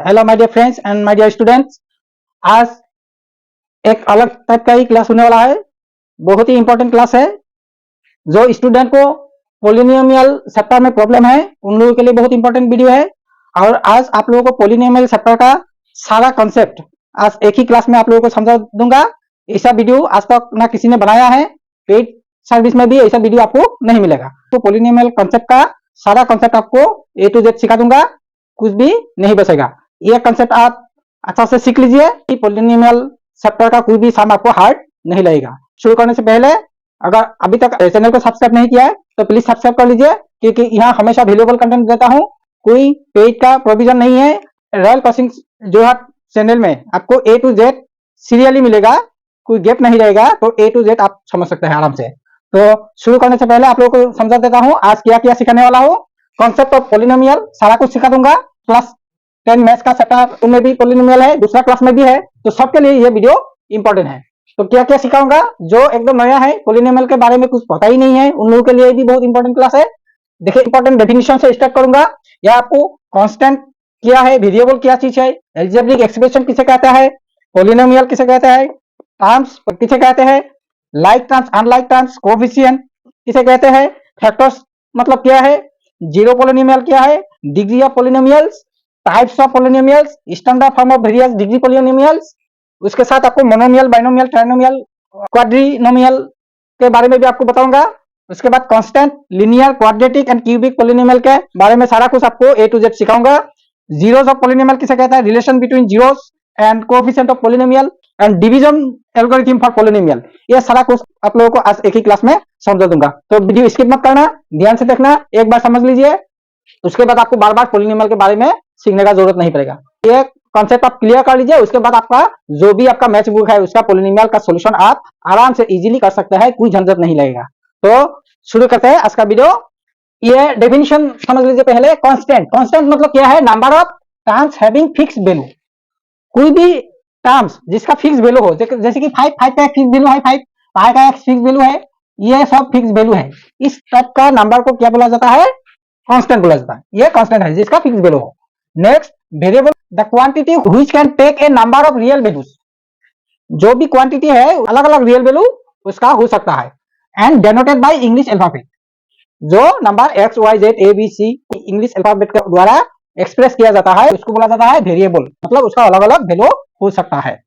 Hello my dear friends and my dear students. आज एक अलग टाइप का ही क्लास होने वाला है। बहुत ही इंपॉर्टेंट क्लास है। जो स्टूडेंट को पोलिनोमियल चैप्टर में प्रॉब्लम है उन लोगों के लिए बहुत इंपॉर्टेंट वीडियो है। और आज आप लोगों को पोलिनोमियल चैप्टर का सारा कॉन्सेप्ट आज एक ही क्लास में आप लोगों को समझा दूंगा। ऐसा वीडियो आज तक ना किसी ने बनाया है, पेड सर्विस में भी ऐसा वीडियो आपको नहीं मिलेगा। तो पोलिनोमियल कॉन्सेप्ट का सारा कॉन्सेप्ट आपको ए टू जेड सिखा दूंगा, कुछ भी नहीं बचेगा। ये कॉन्सेप्ट आप अच्छा से सीख लीजिए कि पोलिनोमियल चैप्टर का कोई भी सम आपको हार्ड नहीं लगेगा। शुरू करने से पहले अगर अभी तक चैनल को सब्सक्राइब नहीं किया है तो प्लीज सब्सक्राइब कर लीजिए, क्योंकि यहाँ हमेशा वैल्यूएबल कंटेंट देता हूँ। कोई पेज का प्रोविजन नहीं है। रॉयल कोचिंग जो है चैनल में आपको ए टू जेड सीरियली मिलेगा, कोई गैप नहीं रहेगा। तो ए टू जेड आप समझ सकते हैं आराम से। तो शुरू करने से पहले आप लोगों को समझा देता हूँ आज क्या क्या सिखाने वाला हूँ। कॉन्सेप्ट ऑफ पोलिनोमियल सारा कुछ सिखा दूंगा। क्लास 10 मैथ्स का चैप्टर उनमें भी पोलिनोमियल है, दूसरा क्लास में भी है, तो सबके लिए ये वीडियो इंपॉर्टेंट है। तो क्या क्या सिखाऊंगा, जो एकदम नया है पोलिनोमियल के बारे में कुछ पता ही नहीं है उन लोगों के लिए भी बहुत इंपॉर्टेंट क्लास है। देखिए, इंपॉर्टेंट डेफिनेशन से स्टार्ट करूंगा। या आपको कांस्टेंट क्या है, वेरिएबल क्या चीज है, अलजेब्रिक एक्सप्रेशन किसे कहता है, पोलिनोमियल किसे कहता है, टर्म्स किसे कहते हैं, like terms unlike terms, coefficient किसे कहते हैं, फैक्टर्स मतलब क्या है, जीरो पोलिनोमियल क्या है, degree of polynomials, types of polynomials, standard form of various degree polynomials. उसके साथ आपको मोनोमियल, बाइनोमियल, ट्राइनोमियल, क्वाड्रिनोमियल के बारे में भी आपको बताऊंगा। उसके बाद constant, linear, quadratic and cubic polynomial के बारे में सारा कुछ आपको ए टू जेड सिखाऊंगा। जीरोस ऑफ पोलिनोमियल किसे कहता है, relation between zeros and coefficient of polynomial and division algorithm for polynomial, ये सारा कुछ आप लोगों को आज एक ही क्लास में समझा दूंगा। तो वीडियो स्किप मत करना, ध्यान से देखना, एक बार समझ लीजिए। उसके बाद आपको बार बार पोलिनोमियल के बारे में सीखने का जरूरत नहीं पड़ेगा। ये कॉन्सेप्ट आप क्लियर कर लीजिए। उसके बाद आपका जो भी आपका मैथ बुक है उसका पोलिनोमियल का सॉल्यूशन आप आराम से इजीली कर सकते हैं, कोई झंझट नहीं लगेगा। तो शुरू करते हैं आज का वीडियो। ये डेफिनेशन समझ लीजिए पहले। कांस्टेंट, कांस्टेंट मतलब क्या है, number of terms having fixed value. कोई भी टर्म्स जिसका फिक्स वैल्यू हो, जैसे कि 5 का एक फिक्स वैल्यू है, 5 का एक फिक्स वैल्यू है, ये सब फिक्स वैल्यू है। इस टाइप का नंबर को क्या बोला जाता है, कांस्टेंट बोला जाता है। ये कांस्टेंट है जिसका फिक्स वैल्यू हो। Next, variable, the quantity which can take a number of real values. जो भी क्वांटिटी है अलग अलग रियल वैल्यू उसका हो सकता है। And denoted by English alphabet. जो number X Y Z A B C English alphabet के द्वारा एक्सप्रेस किया जाता है उसको बोला जाता है वेरिएबल, मतलब उसका अलग अलग वैल्यू हो सकता है।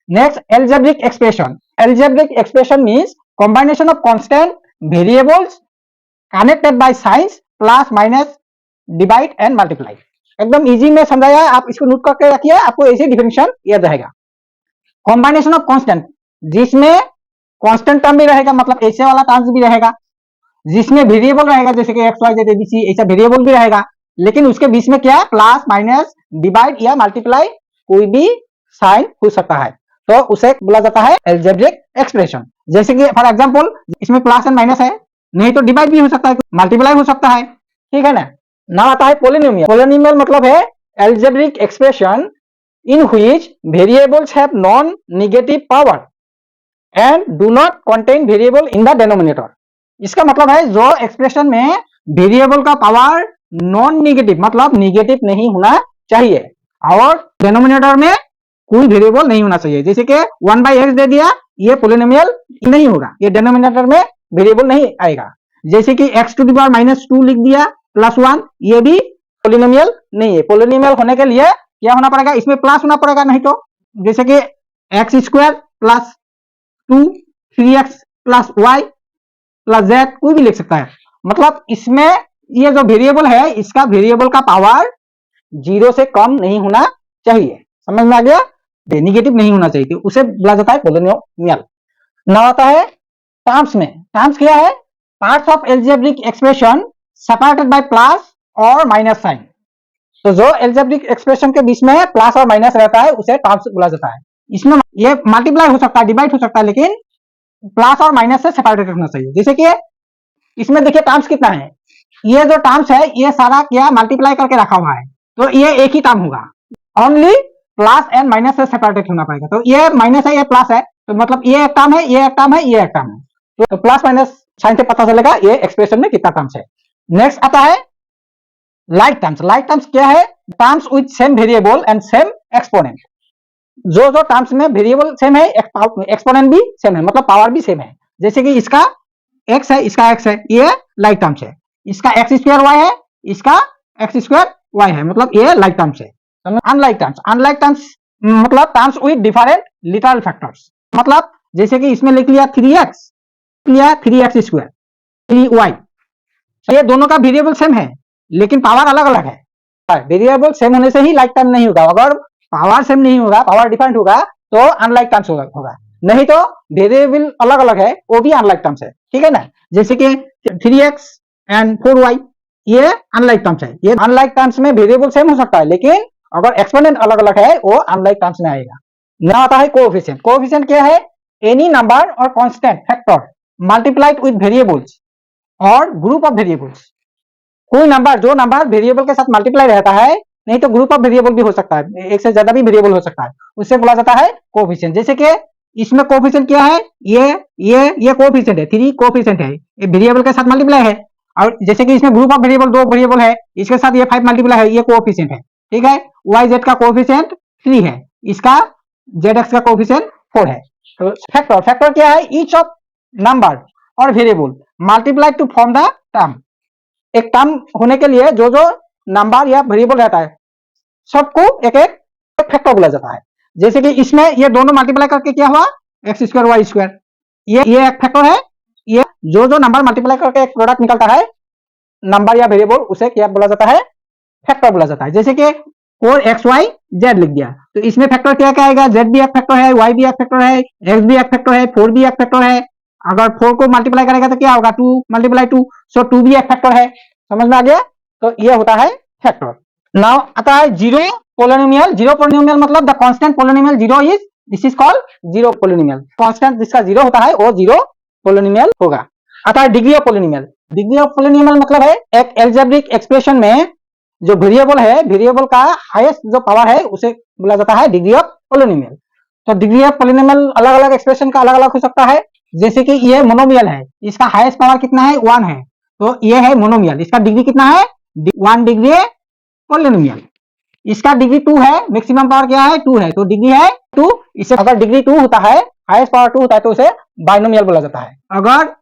Next, algebraic expression. Algebraic expression means combination of constant variables connected by science plus minus divide and multiply. एकदम इजी में समझाया, आप इसको नोट करके रखिए, आपको ऐसे डिफिनेशन याद रहेगा। कॉम्बिनेशन ऑफ कांस्टेंट, जिसमें कांस्टेंट टर्म भी रहेगा, मतलब ऐसे वाला टर्म्स भी रहेगा, जिसमें वेरिएबल रहेगा जैसे कि एक्स वाई जेड एबीसी, ऐसा वेरिएबल भी रहेगा, लेकिन उसके बीच में क्या है, प्लस माइनस डिवाइड या मल्टीप्लाई कोई भी साइन हो सकता है, तो उसे बोला जाता है एल्जेब्रिक एक्सप्रेशन। जैसे कि फॉर एग्जांपल इसमें प्लस एंड माइनस है, नहीं तो डिवाइड भी हो सकता है, मल्टीप्लाई हो सकता है, ठीक है ना। नाउ आता है पोलिनोमियल। पोलिनोमियल मतलब है algebraic expression in which variables have non negative power and do not contain variable in the denominator. इसका मतलब है जो एक्सप्रेशन में वेरिएबल का पावर नॉन नेगेटिव मतलब नेगेटिव नहीं होना चाहिए और डिनोमिनेटर में कोई वेरिएबल नहीं होना चाहिए। जैसे कि 1/x दे दिया, ये पोलिनोमियल नहीं होगा, ये डिनोमिनेटर में वेरिएबल नहीं आएगा। जैसे कि x⁻² लिख दिया +1, ये भी पोलिनोमियल नहीं है। पोलिनोमियल होने के लिए क्या होना पड़ेगा, इसमें प्लस होना पड़ेगा, नहीं तो जैसे कि x² + 2 3x + y + z कोई भी लिख सकता है। मतलब इसमें ये जो वेरिएबल है इसका वेरिएबल का पावर 0 से कम नहीं होना चाहिए। समझ में आ गया, नेगेटिव नहीं होना चाहिए, तो उसे बोला जाता है पोलिनोमियल। ना आता है टर्म्स में। टर्म्स क्या है, parts of algebraic expression separated by plus और माइनस साइन। तो जो एल्जेब्रिक एक्सप्रेशन के बीच में प्लस और माइनस रहता है उसे टर्म्स बोला जाता है। इसमें ये मल्टीप्लाई हो सकता है, डिवाइड हो सकता है, लेकिन प्लस और माइनस से सेपरेटेड होना चाहिए। जैसे कि इसमें देखिए टर्म्स कितना है, ये जो टर्म्स है ये सारा क्या मल्टीप्लाई करके रखा हुआ है, तो ये एक ही टर्म होगा। ओनली प्लस एंड माइनस से सेपरेटेड होना पड़ेगा। तो ये माइनस है, ये प्लस है, तो मतलब ये एक टर्म है, ये एक टर्म है, ये एक टर्म है, तो प्लस माइनस साइन से पता चलेगा ये एक्सप्रेशन में कितना टर्म्स है। नेक्स्ट आता है लाइक टर्म्स। लाइक टर्म्स क्या है, terms with same variable and same exponent. जो जो टर्म्स में वेरिएबल सेम है, एक्सपोनेंट भी सेम है, मतलब पावर भी सेम है। जैसे कि इसका x है, इसका x है, ये लाइक टर्म्स है। इसका x स्क्वायर y है, इसका x स्क्वायर y है, मतलब ये लाइक टर्म्स है। अनलाइक टर्म्स मतलब terms with different literal factors. मतलब जैसे कि इसमें लिख लिया 3x, लिया 3x स्क्वायर, 3y, ये दोनों का वेरिएबल सेम है लेकिन पावर अलग अलग है। वेरिएबल सेम होने से ही लाइक टर्म नहीं होगा। अगर पावर सेम नहीं होगा, पावर डिफरेंट होगा तो अनलाइक टर्म्स होगा, नहीं तो वेरिएबल अलग अलग है वो भी अनलाइक टर्म्स है, ठीक है ना। जैसे कि 3x एंड 4y, ये अनलाइक टर्म्स है। ये अनलाइक टर्म्स में वेरिएबल सेम हो सकता है लेकिन अगर एक्सपोनेंट अलग अलग है वो अनलाइक टर्म्स में आएगा। ना आता है कोएफिशिएंट। कोएफिशिएंट क्या है? एनी नंबर और constant factor multiplied with variables और ग्रुप ऑफ वेरिएबल्स। कोई नंबर, जो नंबर वेरिएबल के साथ मल्टीप्लाई रहता है, नहीं तो ग्रुप ऑफ वेरिएबल भी हो सकता है, एक से ज्यादा भी वेरिएबल हो सकता है, उससे बोला जाता है कोएफिशिएंट। जैसे कि इसमें कोएफिशिएंट क्या है? ये कोएफिशिएंट है, 3 कोएफिशिएंट है, ये वेरिएबल के साथ मल्टीप्लाई है। और जैसे कि इसमें ग्रुप ऑफ वेरिएबल 2 वेरिएबल है, इसके साथ ये 5 मल्टीप्लाई है, ये कोएफिशिएंट है, ठीक है। वाई जेड का कोएफिशिएंट 3 है, इसका जेड एक्स का कोएफिशिएंट 4 है। तो फैक्टर क्या है? ईच ऑफ नंबर और variable multiplied to form the term. एक टर्म होने के लिए जो जो नंबर या वेरिएबल रहता है सबको एक एक फैक्टर बोला जाता है। जैसे कि इसमें ये दोनों मल्टीप्लाई करके क्या हुआ? एक्स स्क्वायर वाई स्क्वायर, ये एक फैक्टर है। ये जो जो नंबर मल्टीप्लाई करके एक प्रोडक्ट निकलता है नंबर या वेरिएबल, उसे क्या बोला जाता है? फैक्टर बोला जाता है। जैसे कि 4xyz लिख दिया तो इसमें फैक्टर क्या क्या आएगा? z भी एक फैक्टर है, y भी एक फैक्टर है, x भी एक फैक्टर है, 4 भी एक फैक्टर है। अगर 4 को मल्टीप्लाई करेगा तो क्या होगा? 2 मल्टीप्लाई 2, सो 2 भी एक फैक्टर है। समझ में आ गया? तो ये होता है फैक्टर। नाउ आता है जीरो पोलिनोमियल। जीरो पोलिनोमियल मतलब the constant polynomial zero is, this is called zero polynomial. Constant जिसका जीरो होता है वो जीरो पोलिनोमियल होगा। आता है degree of polynomial. Degree of polynomial मतलब है एक एल्जेब्रिक एक्सप्रेशन में जो वेरिएबल है, वेरिएबल का हाईएस्ट जो पावर है उसे बोला जाता है डिग्री ऑफ पोलिनोमियल। तो डिग्री ऑफ पोलिनोमियल अलग अलग एक्सप्रेशन का अलग अलग हो सकता है। जैसे कि ये मोनोमियल है, इसका हाईएस्ट पावर कितना है? 1 है, तो ये है मोनोमियल। इसका डिग्री कितना है? 1 डिग्री पोलिनोमियल। इसका डिग्री 2 है, मैक्सिमम पावर क्या है? 2 है, तो डिग्री है 2। इसे अगर डिग्री 2 होता है, हाईएस्ट पावर 2 होता है, तो उसे बाइनोमियल बोला जाता है। अगर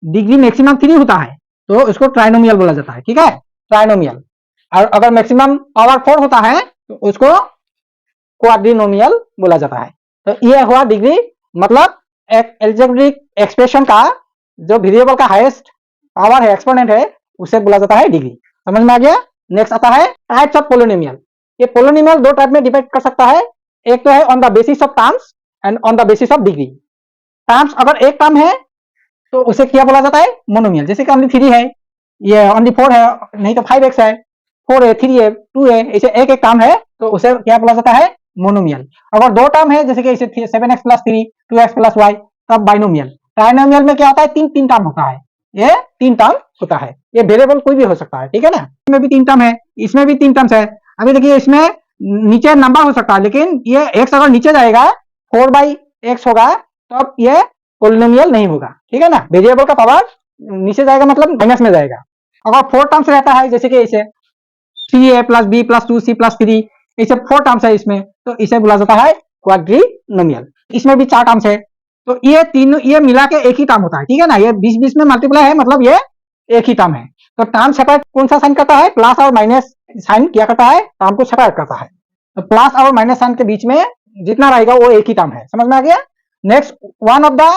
डिग्री मैक्सिमम 3 होता है तो इसको ट्राइनोमियल बोला जाता है, ठीक है, ट्राइनोमियल। और अगर मैक्सिमम पावर 4 होता है तो उसको क्वाड्रिनोमियल बोला जाता है। तो ये हुआ डिग्री, मतलब एक एल्जेब्रिक एक्सप्रेशन का जो वेरिएबल का हाईएस्ट पावर है, एक्सपोनेंट है, उसे बोला जाता है डिग्री। समझ में आ गया? नेक्स्ट आता है टाइप्स ऑफ पोलिनोमियल। ये पोलिनोमियल दो टाइप में डिवाइड कर सकता है। एक तो है on the basis of terms and on the basis of degree. Terms अगर एक टर्म है तो उसे क्या बोला जाता है? मोनोमियल। जैसे कि ओनली 3 है, ये ओनली 4 है, नहीं तो 5x है, 4 है, 3 है, 2 है, इसे एक एक टर्म है तो उसे क्या बोला जाता है? मोनोमियल। अगर दो टर्म है जैसे कि इसे 7x + 3, 2x + y, तब बाइनोमियल। ट्राइनोमियल में क्या होता है? 3 टर्म होता है, ये 3 टर्म होता है। ये वेरिएबल कोई भी हो सकता है, ठीक है ना। इसमें भी 3 टर्म है, इसमें भी 3 टर्म्स है। अभी देखिए इसमें नीचे नंबर हो सकता है लेकिन ये x अगर नीचे जाएगा 4/x होगा तब ये पोलिनोमियल नहीं होगा, ठीक है ना। वेरिएबल का पावर नीचे जाएगा मतलब माइनस में जाएगा। अगर 4 टर्म्स रहता है जैसे कि इसे 3a + b + 2c + 3, इसे 4 टर्म्स है इसमें, तो इसे बोला जाता है क्वाड्रिनोमियल। इसमें भी 4 टर्म्स है तो ये तीनों ये मिला के एक ही टर्म होता है, ठीक है ना। ये 20-20 में मल्टीप्लाई है मतलब ये एक ही टर्म है। तो टर्म सेपरेट कौन सा साइन करता है? प्लस और माइनस साइन क्या करता है? टर्म को सेपरेट करता है। तो प्लस और माइनस साइन के बीच में जितना रहेगा वो एक ही टर्म है। समझ में आ गया? Next one of the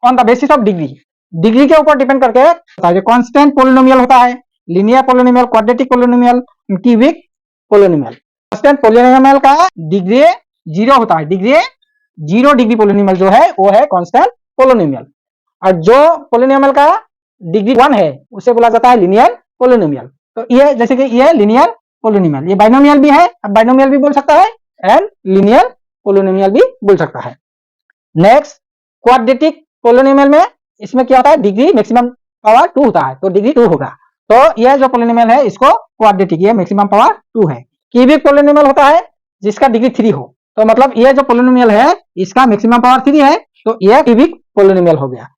on the basis of degree. Degree के ऊपर डिपेंड करके कांस्टेंट पोलिनोमियल होता है, linear polynomial, quadratic polynomial, cubic polynomial. Constant polynomial का डिग्री 0 होता है। डिग्री 0 डिग्री पोलिनोमियल जो है वो है कांस्टेंट पोलिनोमियल। और जो पोलिनोमियल का डिग्री 1 है उसे बोला जाता है लीनियर पोलिनोमियल। तो ये जैसे कि ये लीनियर पोलिनोमियल, ये बाइनोमियल भी है, अब बाइनोमियल भी बोल सकता है एंड लीनियर पोलिनोमियल भी बोल सकता है। नेक्स्ट क्वाड्रेटिक पोलिनोमियल में इसमें क्या होता है? डिग्री मैक्सिमम पावर 2 होता है, तो डिग्री 2 होगा। तो ये जो पोलिनोमियल है इसको क्वाड्रेटिक, ये मैक्सिमम पावर 2 है। क्यूबिक पोलिनोमियल होता है जिसका डिग्री 3 हो, तो मतलब ये जो पोलिनोमियल है इसका मैक्सिमम पावर 3 है, तो ये क्यूबिक पोलिनोमियल हो गया।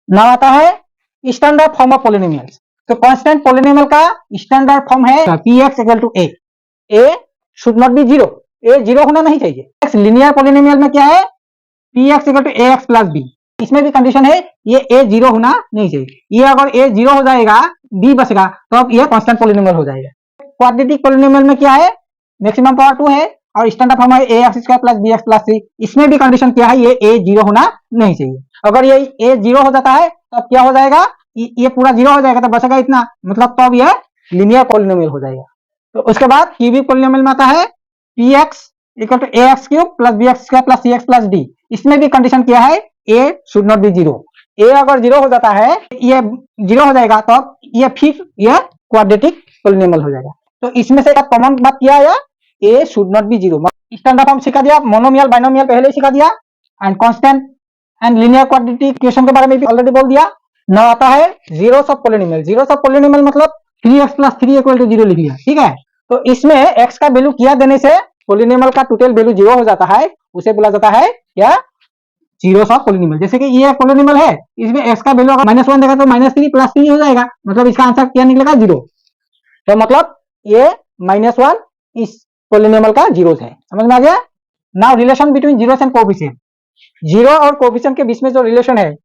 नाउ आता है स्टैंडर्ड फॉर्म ऑफ पोलिनोमियल्स। तो कांस्टेंट पोलिनोमियल का स्टैंडर्ड फॉर्म है px = a। A should not be zero, A zero होना नहीं चाहिए। लीनियर पॉलिनोमियल में क्या है, P X equal to A X plus B, इसमें भी कंडीशन है ये ए जीरो होना नहीं चाहिए। ये अगर ए जीरो हो जाएगा, बी बचेगा, तो अब ये कांस्टेंट पॉलिनोमियल हो जाएगा। क्वाड्रेटिक पॉलिनोमियल में क्या है, मैक्सिमम पावर 2 है और स्टैंडर्ड फॉर्म है A X square plus B X plus 3। इसमें भी कंडीशन क्या है, ये ए जीरो होना नहीं चाहिए। अगर ये ए जीरो हो जाता है तब क्या हो जाएगा, ये पूरा जीरो हो जाएगा, तो बचेगा इतना, मतलब तब ये लीनियर पॉलिनोमियल हो जाएगा। तो उसके बाद क्यूबिक पॉलिनोमियल में आता है P X equal to A X cube plus B X square plus C X plus D. इसमें भी कंडीशन क्या है, A should not be zero. A अगर जीरो हो जाता है, ये जीरो हो जाएगा, तो ये फिर ये क्वाड्रेटिक पॉलिनोमियल हो जाएगा। तो इसमें से कॉमन बात क्या है, A should not be zero. Standard form सिखा दिया, मोनोमियल बाइनोमियल पहले ही सिखा दिया, and constant and linear quadratic equation के बारे में भी ऑलरेडी बोल दिया। ना आता है zeros of polynomial. Zeros of polynomial मतलब 3x प्लस 3 इक्वल टू 0 लिख लिया, ठीक है। तो इसमें x का वैल्यू किया देने से पॉलिनोमियल का टोटल वैल्यू जीरो हो जाता है, उसे बोला जाता है क्या, जीरोस ऑफ पॉलिनोमियल। जैसे कि ये एक पॉलिनोमियल है, इसमें x का वैल्यू अगर -1 देगा तो -3 प्लस 3 हो जाएगा, मतलब इसका आंसर क्या निकलेगा, जीरो। तो मतलब ये -1 इस पॉलिनोमियल का जीरोस है, समझ में आ गया। Now relation between zeros and coefficient. Zero और कोएफिशिएंट के बीच में जो रिलेशन है,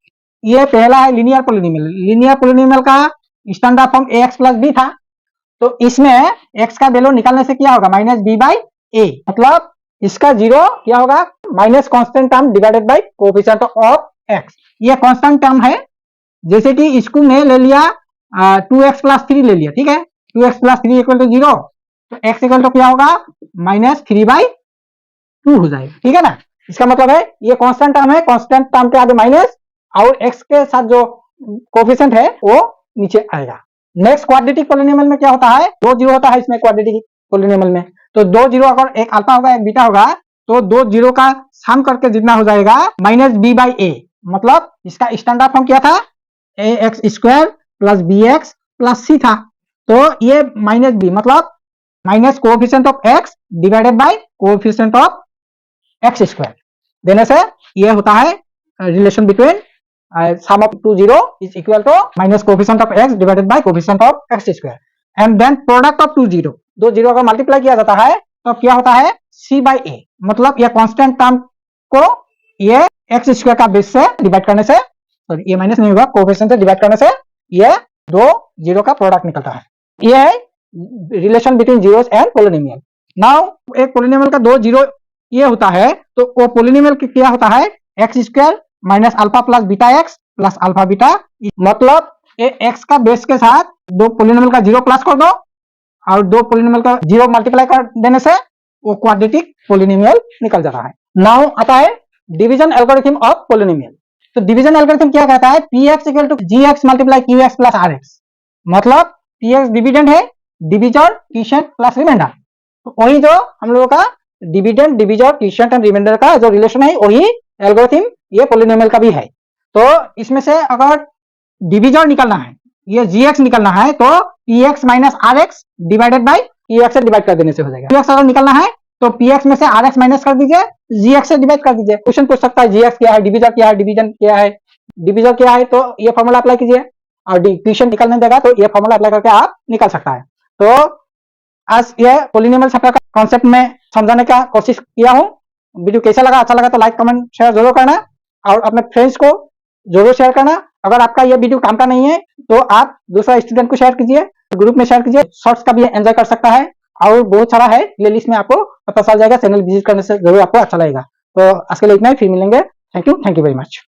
ये पहला है लीनियर पॉलिनोमियल। लीनियर पॉलिनोमियल का standard form ax plus B था, तो इसमें x का वैल्यू निकालने से क्या होगा, माइनस बी बाई ए, मतलब इसका जीरो क्या होगा, minus constant term divided by coefficient of x। ये कांस्टेंट टर्म है, जैसे कि इसको मैं ले लिया 2x प्लस 3 ले लिया, ठीक है। 2x प्लस 3 इक्वल टू 0, तो x इक्वल टू क्या होगा, -3 बाई 2 हो जाएगा, ठीक है ना। इसका मतलब है ये कांस्टेंट टर्म है, कांस्टेंट टर्म के आगे माइनस और x के साथ जो कोएफिशिएंट है वो नीचे आएगा। नेक्स्ट क्वाड्रेटिक पॉलिनोमियल में क्या होता है, दो जीरो होता है इसमें क्वाड्रेटिक पॉलिनोमियल में। तो दो जीरो, अगर एक अल्फा होगा एक बीटा होगा, तो दो जीरो का सम करके जितना हो जाएगा माइनस बी बाई ए, मतलब इसका स्टैंडर्ड फॉर्म क्या था, A X square plus B X plus C था। तो ये माइनस बी मतलब minus coefficient of X divided by coefficient of X square देने से ये होता है relation between sum of two zero is equal to minus coefficient of x divided by coefficient of x square, and then product of two zero, दो zero का multiply किया जाता है तो क्या होता है c by a, मतलब ये कांस्टेंट टर्म को ये x स्क्वायर का बेस से डिवाइड करने से, सॉरी ये माइनस नहीं होगा, कोएफिशिएंट से डिवाइड करने से ये दो जीरो का प्रोडक्ट निकलता है। ये है relation between zeros and polynomial. Now एक पॉलिनोमियल का दो जीरो ये होता है, तो वो पॉलिनोमियल क्या होता है, x square minus alpha plus beta x plus alpha beta, मतलब एक्स का बेस के साथ दो पॉलिनोमियल का जीरो प्लस कर दो और दो पॉलिनोमियल का जीरो मल्टीप्लाई कर देने से वो क्वाड्रेटिक पॉलिनोमियल निकल जाता है। नाउ आता है डिवीजन एल्गोरिथम ऑफ पॉलिनोमियल। तो डिवीजन एल्गोरिथम क्या कहता है, P X equal to G X multiply Q X plus R X, मतलब पी एक्स डिविडेंड है, डिविजर क्वोशिएंट प्लस रिमाइंडर। तो वही जो हम लोगों का dividend divisor quotient and remainder का जो रिलेशन है वही एल्गोरिथम ये पॉलिनोमियल का भी है। तो इसमें से अगर डिविजर निकलना है, ये जीएक्स निकलना है, तो P X minus R X divided by P X से डिवाइड कर देने से हो जाएगा। पीएक्स अगर निकलना है तो पीएक्स में से आर एक्स माइनस कर दीजिए, जीएक्स से डिवाइड कर दीजिए। क्वेश्चन पूछ सकता है जीएक्स क्या है, डिविजर क्या है, डिवीजन क्या है। डिविजर क्या है तो ये फॉर्मूला अप्लाई कीजिए, और क्वेश्चन निकलने देगा तो ये फॉर्मूला अप्लाई करके आप निकल सकता है। तो आज ये पॉलिनोमियल चैप्टर का कॉन्सेप्ट में समझाने का कोशिश किया हूँ। वीडियो कैसा लगा, अच्छा लगा तो लाइक कमेंट शेयर जरूर करना और अपने फ्रेंड्स को जरूर शेयर करना। अगर आपका ये वीडियो काम का नहीं है तो आप दूसरा स्टूडेंट को शेयर कीजिए, ग्रुप में शेयर कीजिए, शॉर्ट्स का भी एंजॉय कर सकता है और बहुत सारा है प्लेलिस्ट में, आपको पता चल जाएगा। चैनल विजिट करने से जरूर आपको अच्छा लगेगा। तो आज के लिए इतना ही, फिर मिलेंगे। Thank you very much.